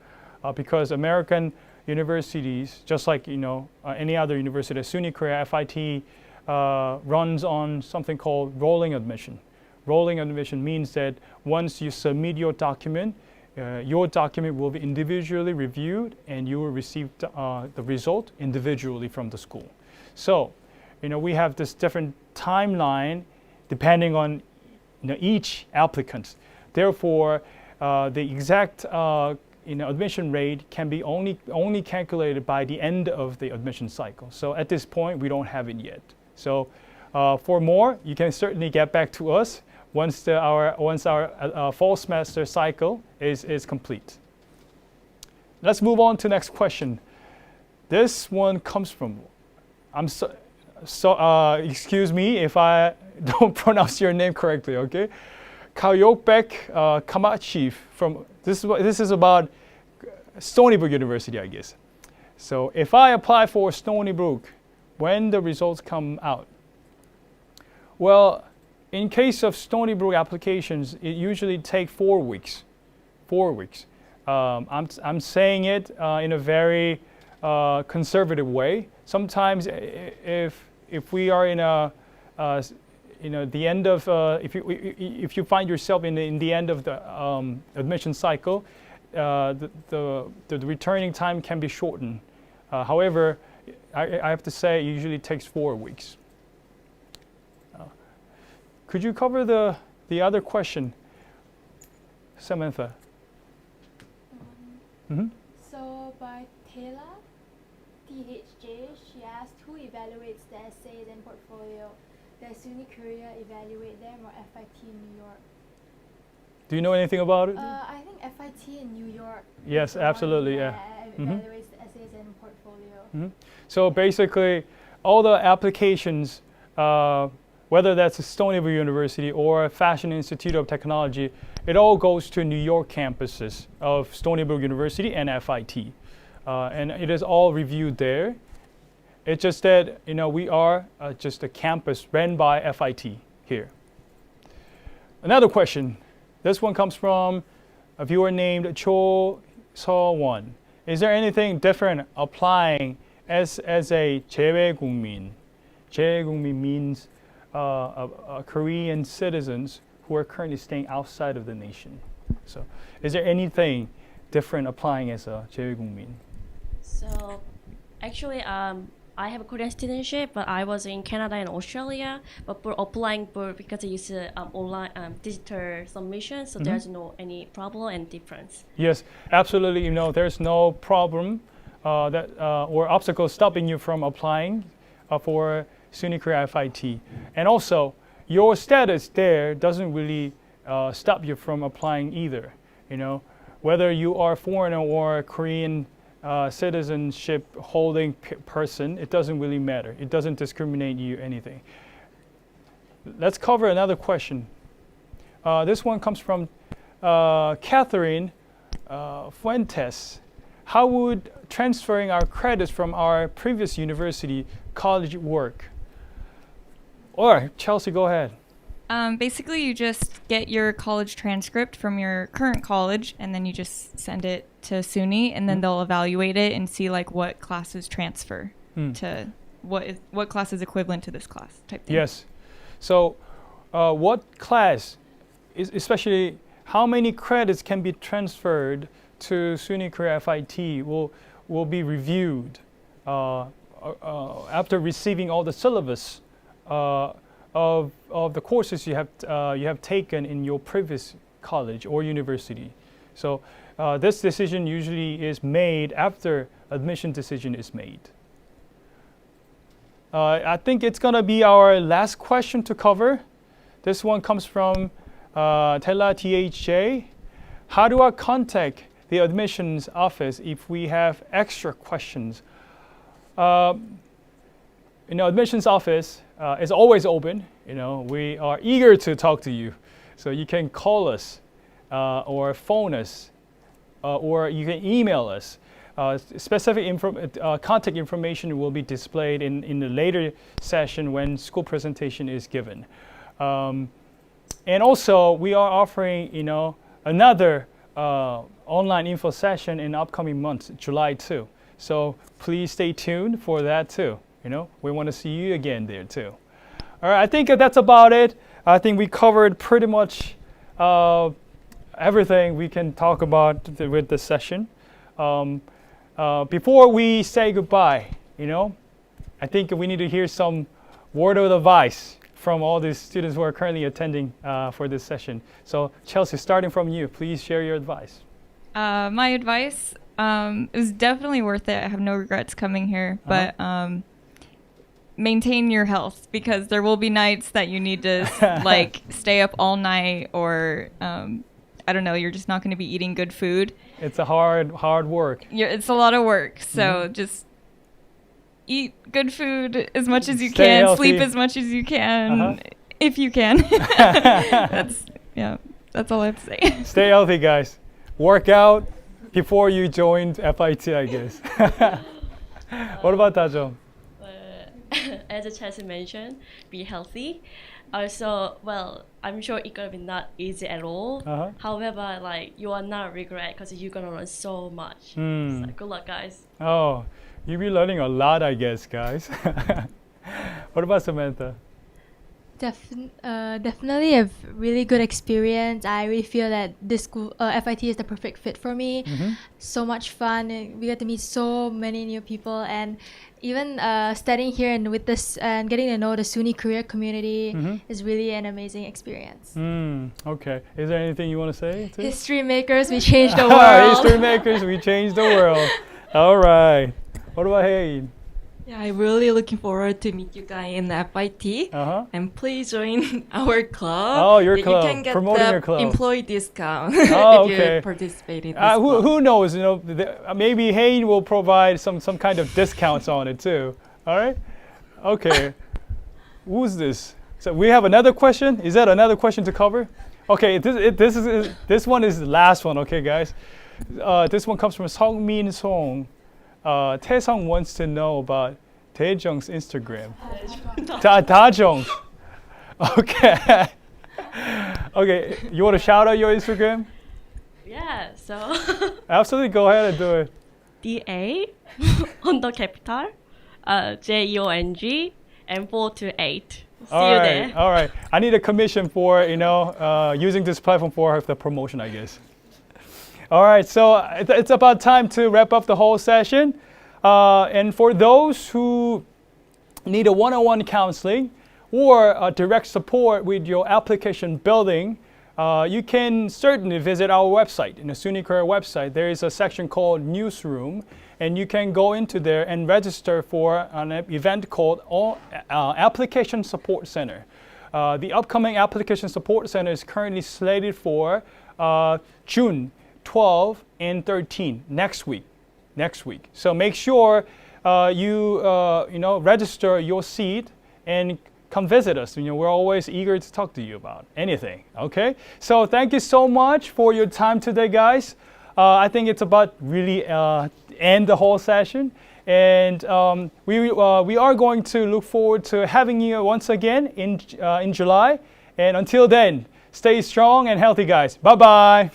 [SPEAKER 1] because American universities, just like any other university, Suny Korea FIT runs on something called rolling admission. Rolling admission means that once you submit your document will be individually reviewed, and you will receive the result individually from the school. So, we have this different timeline depending on each applicant. Therefore, the exact admission rate can be only calculated by the end of the admission cycle. So at this point, we don't have it yet. So for more, you can certainly get back to us once our fall semester cycle is complete. Let's move on to next question. This one comes from, excuse me if I don't pronounce your name correctly, okay? Karyokbek Kamachi from, this is about Stony Brook University, I guess. So if I apply for Stony Brook, when the results come out? Well, in case of Stony Brook applications, it usually takes 4 weeks. 4 weeks. I'm saying it in a very conservative way. Sometimes, if we are in the end of if you find yourself in the end of the admission cycle, the returning time can be shortened. However, I have to say it usually takes 4 weeks. Could you cover the other question? Samantha?
[SPEAKER 4] So by Taylor, THJ, she asked who evaluates the essays and portfolio. Does Suny Korea evaluate them or FIT in New York?
[SPEAKER 1] Do you know anything about it?
[SPEAKER 4] I think FIT in New York.
[SPEAKER 1] Yes,
[SPEAKER 4] is the one
[SPEAKER 1] absolutely, yeah.
[SPEAKER 4] that evaluates the essays and portfolio.
[SPEAKER 1] So basically, all the applications, whether that's a Stony University or Fashion Institute of Technology, it all goes to New York campuses of Stony Brook University and FIT. And it is all reviewed there. It's just that, we are just a campus run by FIT here. Another question. This one comes from a viewer named Cho So-won. Is there anything different applying as a 재외국민? 재외국민 means Korean citizens who are currently staying outside of the nation. So, is there anything different applying as a 재외국민?
[SPEAKER 3] So, actually, I have a Korean citizenship, but I was in Canada and Australia. But for applying because it's online digital submission, so there's no any problem and difference.
[SPEAKER 1] Yes, absolutely. There's no problem or obstacle stopping you from applying for SUNY Korea FIT. And also, your status there doesn't really stop you from applying either. Whether you are foreigner or Korean citizenship holding person, it doesn't really matter. It doesn't discriminate you anything. Let's cover another question. This one comes from Catherine Fuentes. How would transferring our credits from our previous university college work? Or Chelsea, go ahead.
[SPEAKER 2] Basically, you just get your college transcript from your current college, and then you just send it to SUNY, and then they'll evaluate it and see what classes transfer to what class is equivalent to this class type thing.
[SPEAKER 1] Yes. So, what class, especially how many credits can be transferred to SUNY Korea FIT will be reviewed after receiving all the syllabus of the courses you have taken in your previous college or university. So this decision usually is made after admission decision is made. I think it's going to be our last question to cover. This one comes from Tela THJ. How do I contact the admissions office if we have extra questions? Admissions office is always open. We are eager to talk to you. So you can call us or phone us or you can email us. Specific contact information will be displayed in the later session when school presentation is given. And also, we are offering, another online info session in upcoming months, July 2. So please stay tuned for that too. We want to see you again there too. All right, I think that's about it. I think we covered pretty much everything we can talk about with this session. Before we say goodbye, I think we need to hear some word of advice from all the students who are currently attending for this session. So Chelsea, starting from you, please share your advice.
[SPEAKER 2] My advice, it was definitely worth it. I have no regrets coming here, but maintain your health, because there will be nights that you need to stay up all night, or I don't know, you're just not going to be eating good food.
[SPEAKER 1] It's a hard work.
[SPEAKER 2] It's a lot of work, so just eat good food as much as you can,
[SPEAKER 1] healthy.
[SPEAKER 2] sleep as much as you can, if you can. That's all I have to say.
[SPEAKER 1] Stay healthy, guys. Work out before you joined FIT, I guess. What about Dajong?
[SPEAKER 3] As Chelsea mentioned, be healthy. Also, I'm sure it's gonna be not easy at all. However, you are not regret because you're gonna learn so much. So good luck, guys.
[SPEAKER 1] Oh, you'll be learning a lot, I guess, guys. What about Samantha?
[SPEAKER 4] Definitely a really good experience. I really feel that this school, FIT, is the perfect fit for me. So much fun. We get to meet so many new people, and even studying here and with this and getting to know the Suny career community is really an amazing experience.
[SPEAKER 1] Okay. Is there anything you want to say?
[SPEAKER 4] History makers, we changed the world.
[SPEAKER 1] History makers, we changed the world. All right. What about Hayden?
[SPEAKER 5] Yeah, I'm really looking forward to meet you guys in the FIT. And please join our club.
[SPEAKER 1] Oh, your
[SPEAKER 5] Yeah,
[SPEAKER 1] club.
[SPEAKER 5] You can get
[SPEAKER 1] Promoting
[SPEAKER 5] the
[SPEAKER 1] your club.
[SPEAKER 5] employee discount
[SPEAKER 1] Oh,
[SPEAKER 5] if
[SPEAKER 1] okay.
[SPEAKER 5] you participate in this club.
[SPEAKER 1] Who knows? You know, maybe Hayden will provide some kind of discounts on it too. All right. Okay. Who's this? So we have another question. Is that another question to cover? Okay. This one is the last one. Okay, guys. This one comes from Songmin Song. Taesung wants to know about Daejung's Instagram. Daejung. Okay. Okay. You want to shout out your Instagram?
[SPEAKER 3] Yeah, so
[SPEAKER 1] Absolutely. Go ahead and do it.
[SPEAKER 3] DA under capital JEONG and 428. See you there.
[SPEAKER 1] All right. I need a commission for using this platform for the promotion, I guess. All right, so it's about time to wrap up the whole session. And for those who need a one-on-one counseling or direct support with your application building, you can certainly visit our website. In the Suny Career website, there is a section called Newsroom, and you can go into there and register for an event called Application Support Center. The upcoming Application Support Center is currently slated for June 12 and 13 next week. So make sure you register your seat and come visit us. We're always eager to talk to you about anything. Okay. So thank you so much for your time today, guys. I think it's about really end the whole session, and we are going to look forward to having you once again in July. And until then, stay strong and healthy, guys. Bye bye.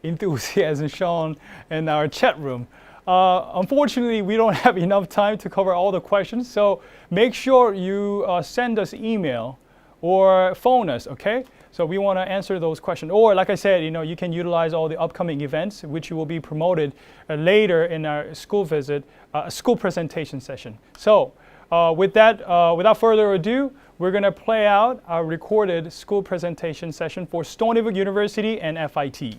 [SPEAKER 1] Enthusiasm shown in our chat room. Unfortunately, we don't have enough time to cover all the questions, so make sure you send us email or phone us, okay? So we want to answer those questions. Or like I said, you can utilize all the upcoming events, which will be promoted later in our school visit, school presentation session. So with that, without further ado, we're going to play out our recorded school presentation session for Stony Brook University and FIT.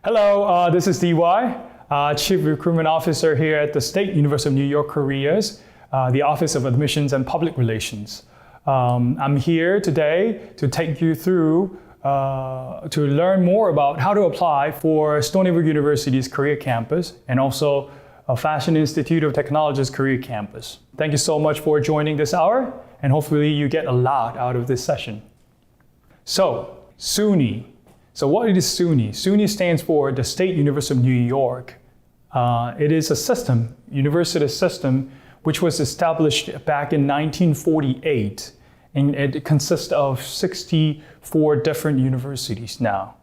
[SPEAKER 1] Hello, this is DY, Chief Recruitment Officer here at the State University of New York, Korea's, the Office of Admissions and Public Relations. I'm here today to take you through, to learn more about how to apply for Stony Brook University's career campus, and also Fashion Institute of Technology's Korea campus. Thank you so much for joining this hour, and hopefully you get a lot out of this session. So, Suny. So what is Suny? Suny stands for the State University of New York. It is a system, university system, which was established back in 1948, and it consists of 64 different universities now.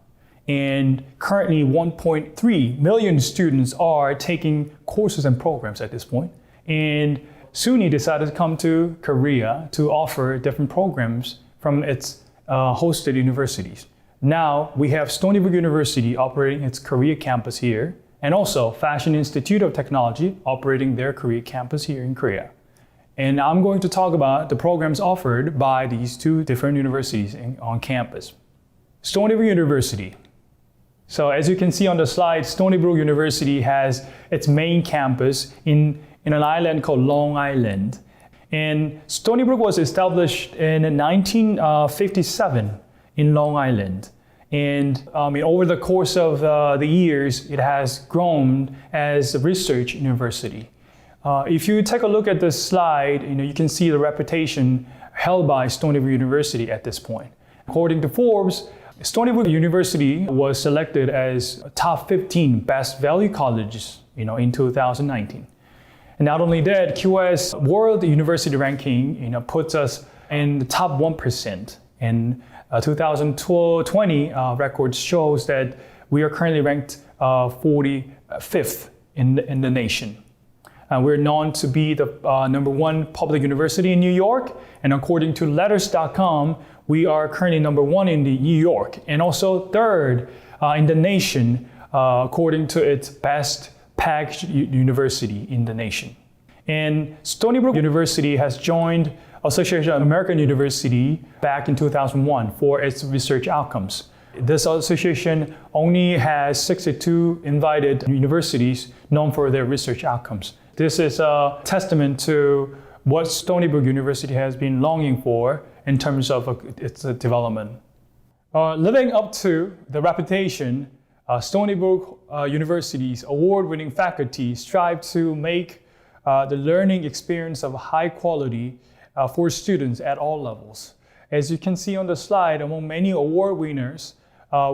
[SPEAKER 1] And currently 1.3 million students are taking courses and programs at this point. And Suny decided to come to Korea to offer different programs from its hosted universities. Now we have Stony Brook University operating its Korea campus here, and also Fashion Institute of Technology operating their Korea campus here in Korea. And I'm going to talk about the programs offered by these two different universities on campus. Stony Brook University. So as you can see on the slide, Stony Brook University has its main campus in an island called Long Island. And Stony Brook was established in 1957 in Long Island. And over the course of the years, it has grown as a research university. If you take a look at this slide, you can see the reputation held by Stony Brook University at this point. According to Forbes, Stony Brook University was selected as top 15 best value colleges, in 2019. And not only that, QS World University Ranking, puts us in the top 1%. And 2020 record shows that we are currently ranked 45th in the nation. We're known to be the #1 public university in New York, and according to letters.com, we are currently #1 in New York, and also 3rd in the nation according to its best packaged university in the nation. And Stony Brook University has joined Association of American University back in 2001 for its research outcomes. This association only has 62 invited universities known for their research outcomes. This is a testament to what Stony Brook University has been longing for in terms of its development. Living up to the reputation, Stony Brook University's award-winning faculty strive to make the learning experience of high quality for students at all levels. As you can see on the slide, among many award winners,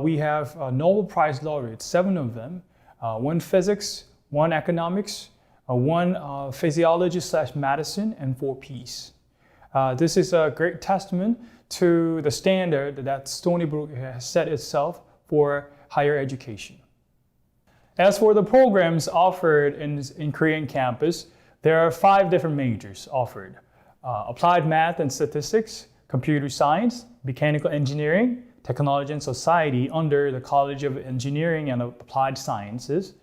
[SPEAKER 1] we have Nobel Prize laureates, 7 of them, 1 physics, 1 economics, 1 physiology/medicine, and 4 peace. This is a great testament to the standard that Stony Brook has set itself for higher education. As for the programs offered in Korean campus, there are 5 different majors offered. Applied Math and Statistics, Computer Science, Mechanical Engineering, Technology and Society under the College of Engineering and Applied Sciences.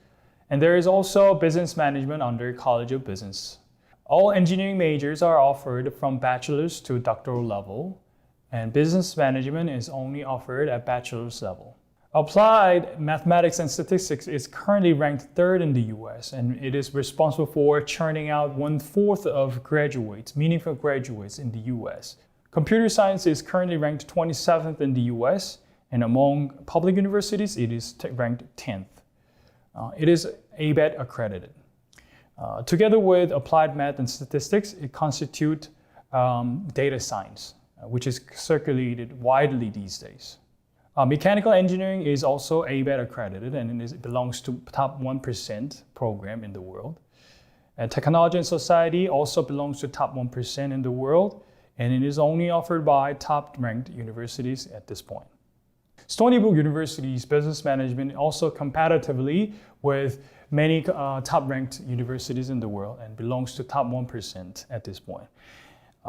[SPEAKER 1] And there is also Business Management under College of Business. All engineering majors are offered from bachelor's to doctoral level, and business management is only offered at bachelor's level. Applied Mathematics and Statistics is currently ranked 3rd in the US, and it is responsible for churning out 1/4 of graduates, meaningful graduates in the US. Computer Science is currently ranked 27th in the US, and among public universities, it is ranked 10th. It is ABET accredited. Together with Applied Math and Statistics, it constitutes data science, which is circulated widely these days. Mechanical engineering is also ABET accredited, and it belongs to top 1% program in the world. And Technology and Society also belongs to top 1% in the world, and it is only offered by top-ranked universities at this point. Stony Brook University's business management also competitively with many top-ranked universities in the world and belongs to top 1% at this point.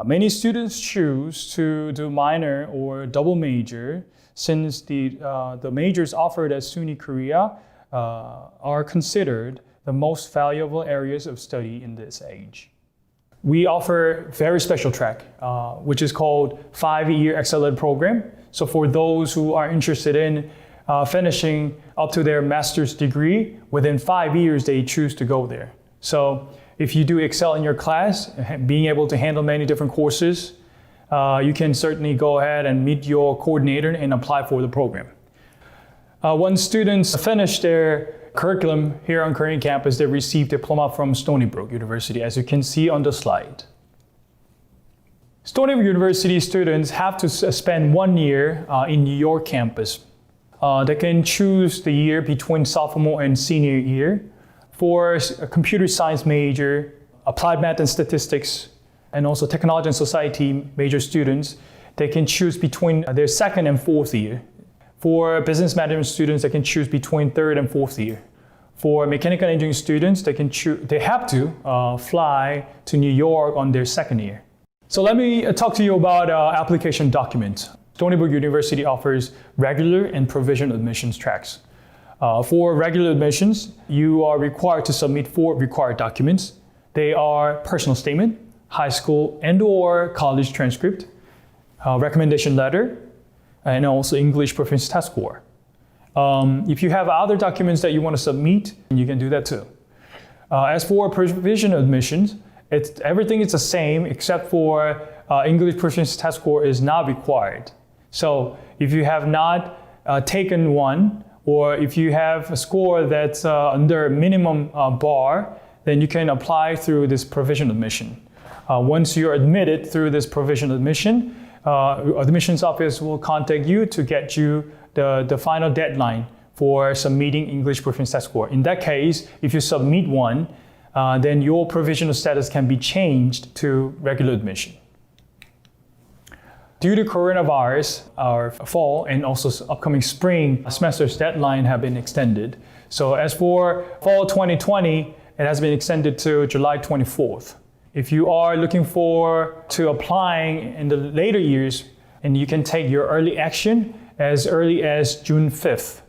[SPEAKER 1] Many students choose to do minor or double major since the majors offered at Suny Korea are considered the most valuable areas of study in this age. We offer very special track, which is called 5-year accelerated program. So for those who are interested in finishing up to their master's degree, within 5 years, they choose to go there. So if you do excel in your class, being able to handle many different courses, you can certainly go ahead and meet your coordinator and apply for the program. Once students finish their curriculum here on Korean campus, they receive diploma from Stony Brook University, as you can see on the slide. Stony Brook University students have to spend 1 year in New York campus. They can choose the year between sophomore and senior year. For a computer science major, applied math and statistics, and also technology and society major students, they can choose between their second and fourth year. For business management students, they can choose between third and fourth year. For mechanical engineering students, they have to fly to New York on their second year. So let me talk to you about application documents. Stony Brook University offers regular and provisional admissions tracks. For regular admissions, you are required to submit 4 required documents. They are personal statement, high school and/or college transcript, recommendation letter, and also English proficiency test score. If you have other documents that you want to submit, you can do that too. As for provisional admissions, everything is the same except for English proficiency test score is not required. So if you have not taken one, or if you have a score that's under minimum bar, then you can apply through this provisional admission. Once you're admitted through this provisional admission, admissions office will contact you to get you the final deadline for submitting English proficiency test score. In that case, if you submit one, then your provisional status can be changed to regular admission. Due to coronavirus, our fall and also upcoming spring semesters deadline have been extended. So as for fall 2020, it has been extended to July 24th. If you are looking forward to applying in the later years, and you can take your early action as early as June 5th.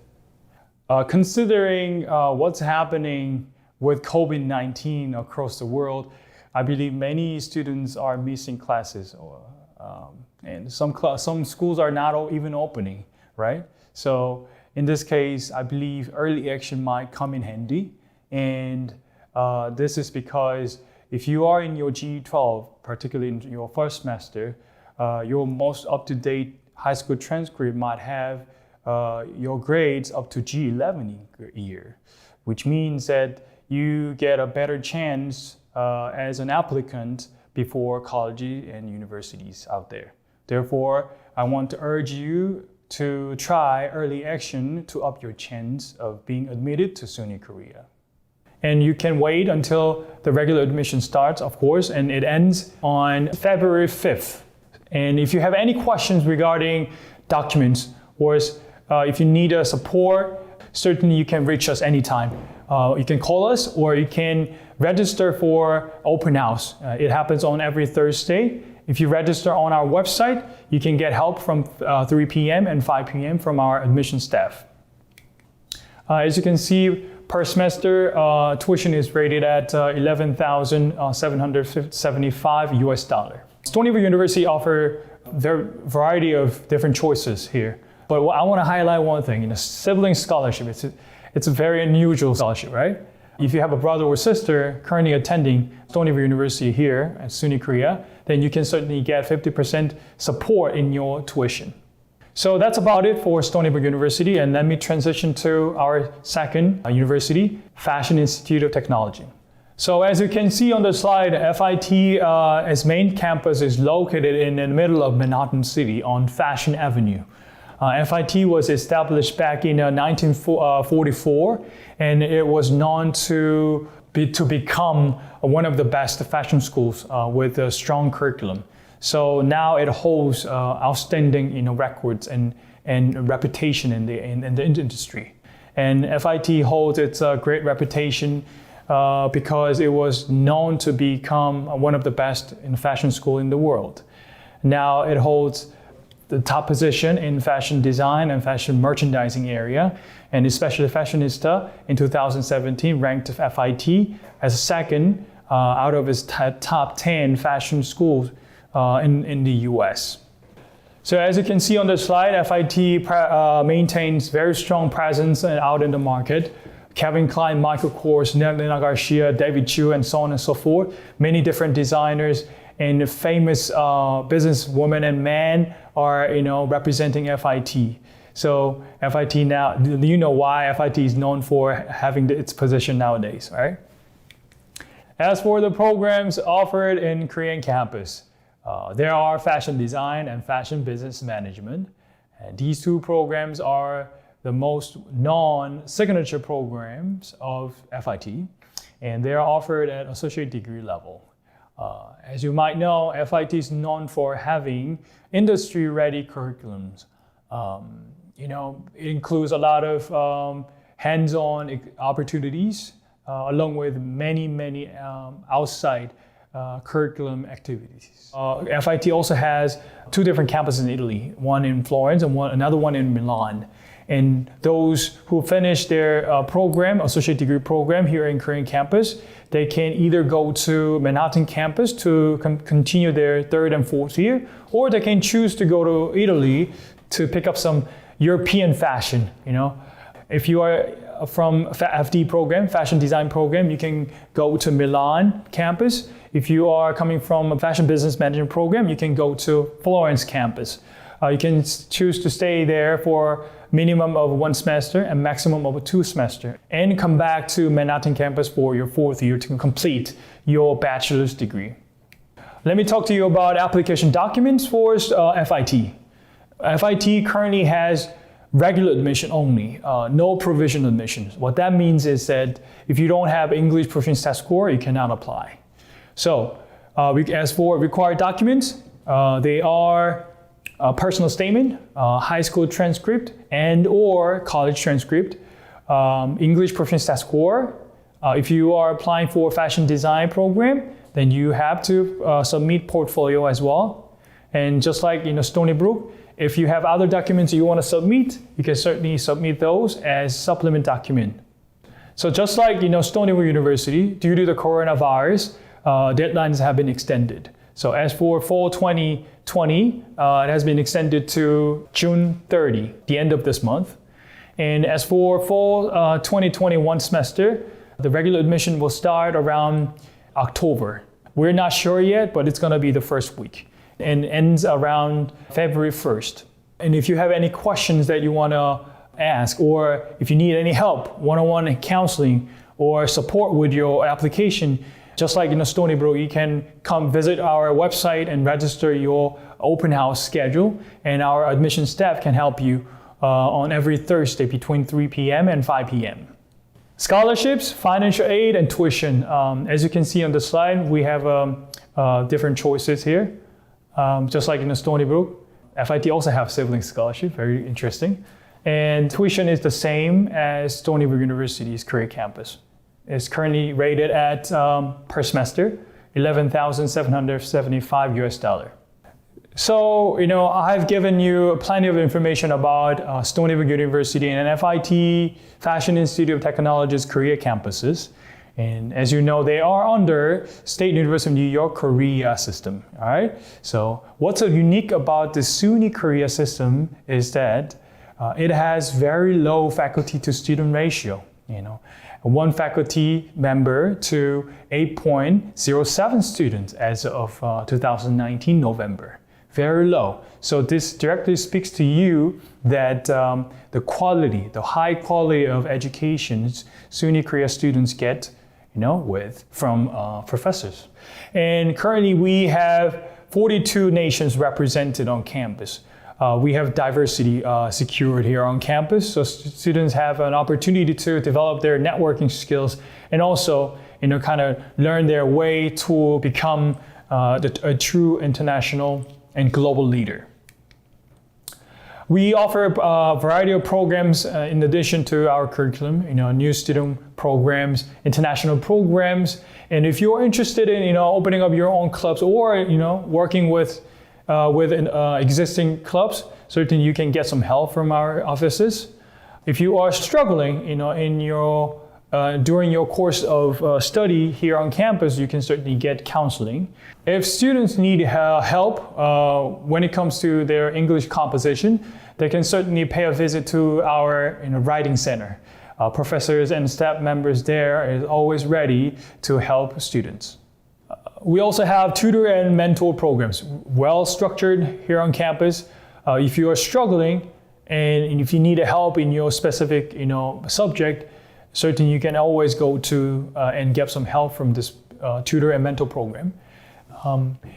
[SPEAKER 1] Considering what's happening with COVID-19 across the world, I believe many students are missing classes, and some schools are not even opening, right? So in this case, I believe early action might come in handy, and this is because if you are in your G12, particularly in your first semester, your most up-to-date high school transcript might have your grades up to G11 year, which means that you get a better chance as an applicant before colleges and universities out there. Therefore, I want to urge you to try early action to up your chance of being admitted to Suny Korea. And you can wait until the regular admission starts, of course, and it ends on February 5th. And if you have any questions regarding documents, or if you need support, certainly you can reach us anytime. You can call us, or you can register for open house. It happens on every Thursday. If you register on our website, you can get help from 3 p.m. and 5 p.m. from our admission staff. As you can see, per semester, tuition is rated at $11,775 US. Stony Brook University offers a variety of different choices here. But I want to highlight one thing, sibling scholarship. It's a very unusual scholarship, right? If you have a brother or sister currently attending Stony Brook University here at Suny Korea, then you can certainly get 50% support in your tuition. So that's about it for Stony Brook University, and let me transition to our second university, Fashion Institute of Technology. So as you can see on the slide, FIT, its main campus is located in the middle of Manhattan City on Fashion Avenue. FIT was established back in 1944, and it was known to become one of the best fashion schools with a strong curriculum. So now it holds outstanding records and reputation in the industry. And FIT holds its great reputation because it was known to become one of the best in fashion school in the world. Now it holds the top position in fashion design and fashion merchandising area, and especially Fashionista in 2017 ranked FIT as second out of its top 10 fashion schools in the US. So as you can see on the slide, FIT maintains very strong presence out in the market. Calvin Klein, Michael Kors, Nelena Garcia, David Chu, and so on and so forth. Many different designers and famous businesswomen and men are representing FIT. So FIT now, you know why FIT is known for having its position nowadays, right? As for the programs offered in Korean campus, there are fashion design and fashion business management. And these two programs are the most non-signature programs of FIT, and they are offered at associate degree level. As you might know, FIT is known for having industry-ready curriculums. It includes a lot of hands-on opportunities, along with many outside curriculum activities. FIT also has two different campuses in Italy, one in Florence and another one in Milan. And those who finish their program, associate degree program here in Korean campus, they can either go to Manhattan campus to continue their third and fourth year, or they can choose to go to Italy to pick up some European fashion. If you are from FD program, fashion design program, you can go to Milan campus. If you are coming from a fashion business management program, you can go to Florence campus. You can choose to stay there for minimum of 1 semester and maximum of 2 semesters, and come back to Manhattan campus for your 4th year to complete your bachelor's degree. Let me talk to you about application documents for FIT. FIT currently has regular admission only, no provisional admissions. What that means is that if you don't have English proficiency test score, you cannot apply. So as for required documents, they are a personal statement, high school transcript and or college transcript, English proficiency test score. If you are applying for a fashion design program, then you have to submit portfolio as well. And just like Stony Brook, if you have other documents you want to submit, you can certainly submit those as supplement document. So just like Stony Brook University, due to the coronavirus, deadlines have been extended. So as for fall 2020, it has been extended to June 30, the end of this month. And as for fall 2021 semester, the regular admission will start around October. We're not sure yet, but it's going to be the first week and ends around February 1st. And if you have any questions that you want to ask, or if you need any help, one-on-one counseling or support with your application, just like Stony Brook, you can come visit our website and register your open house schedule, and our admission staff can help you on every Thursday between 3 p.m. and 5 p.m. Scholarships, financial aid, and tuition. As you can see on the slide, we have different choices here. Just like Stony Brook, FIT also have sibling scholarship, very interesting. And tuition is the same as Stony Brook University's career campus. It's currently rated at, per semester, $11,775 US. So, I've given you plenty of information about Stony Brook University and FIT, Fashion Institute of Technology's Korea campuses. And as you know, they are under State University of New York Korea system, all right? So what's so unique about the Suny Korea system is that it has very low faculty to student ratio, one faculty member to 8.07 students as of 2019 November. Very low. So this directly speaks to you that the quality, the high quality of education Suny Korea students get, from professors. And currently we have 42 nations represented on campus. We have diversity secured here on campus, so students have an opportunity to develop their networking skills and also, kind of learn their way to become a true international and global leader. We offer a variety of programs in addition to our curriculum, new student programs, international programs. And if you're interested in, opening up your own clubs or, working with existing clubs, certainly you can get some help from our offices. If you are struggling, in your during your course of study here on campus, you can certainly get counseling. If students need help when it comes to their English composition, they can certainly pay a visit to our writing center. Professors and staff members there are always ready to help students. We also have tutor and mentor programs, well structured here on campus. If you are struggling And if you need help in your specific, subject, certainly you can always go to and get some help from this tutor and mentor program.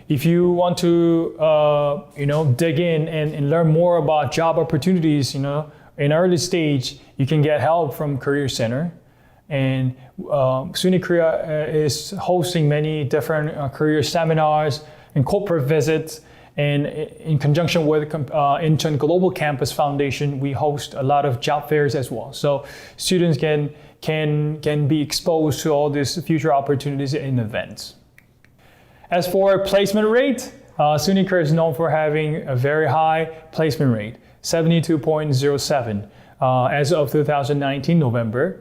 [SPEAKER 1] If you want to, dig in and learn more about job opportunities, in early stage, you can get help from Career Center. And Suny Korea is hosting many different career seminars and corporate visits. And in conjunction with Incheon Global Campus Foundation, we host a lot of job fairs as well. So students can be exposed to all these future opportunities in events. As for placement rate, Suny Korea is known for having a very high placement rate, 72.07 as of 2019 November,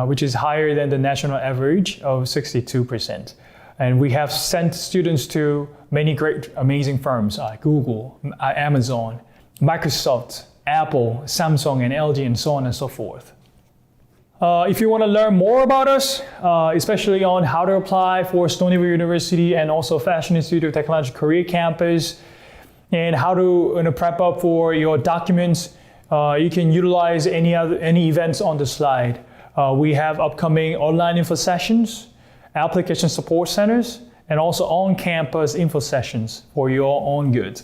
[SPEAKER 1] which is higher than the national average of 62%. And we have sent students to many great, amazing firms like Google, Amazon, Microsoft, Apple, Samsung, and LG, and so on and so forth. If you want to learn more about us, especially on how to apply for Stony University and also Fashion Institute of Technology Korea campus, and how to prep up for your documents, you can utilize any events on the slide. We have upcoming online info sessions, application support centers, and also on-campus info sessions for your own good.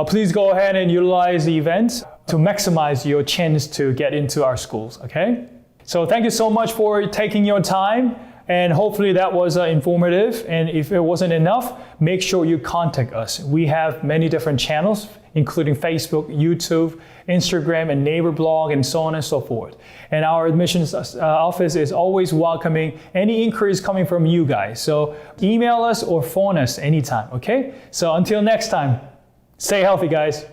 [SPEAKER 1] Please go ahead and utilize the events to maximize your chance to get into our schools, okay? So thank you so much for taking your time, and hopefully that was informative. And if it wasn't enough, make sure you contact us. We have many different channels, including Facebook, YouTube, Instagram, and neighbor blog, and so on and so forth. And our admissions office is always welcoming any inquiries coming from you guys. So email us or phone us anytime, okay? So until next time, stay healthy, guys.